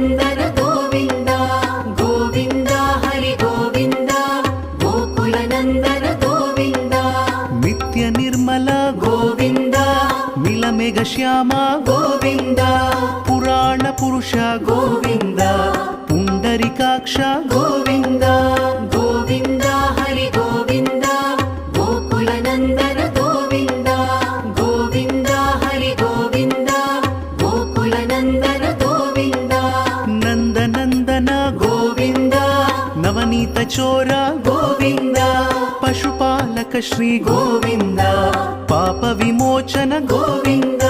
ಗೋಕುಲನಂದನ ಗೋವಿಂದ ಗೋವಿಂದ ಹರಿ ಗೋವಿಂದ ಗೋಕುಲನಂದನ ಗೋವಿಂದ ನಿತ್ಯ ನಿರ್ಮಲ ಗೋವಿಂದ ನೀಲಮೇಘ ಶ್ಯಾಮ ಗೋವಿಂದ ಪುರಾಣ ಪುರುಷ ಗೋವಿಂದ ಪುಂಡರಿಕಾಕ್ಷ ಗೋವಿಂದ ಗೋವಿಂದ ಹರಿ ಗೋವಿಂದ ಗೋಕುಲನಂದನ ಗೋವಿಂದ ಗೋವಿಂದ ಹರಿ ಗೋವಿಂದ ಗೋಕುಲನಂದನ ಗೋವಿಂದ ನಂದನಂದನ ಗೋವಿಂದ ನವನೀತ ಚೋರ ಗೋವಿಂದ ಪಶುಪಾಲಕ ಶ್ರೀ ಗೋವಿಂದ ಪಾಪ ವಿಮೋಚನ ಗೋವಿಂದ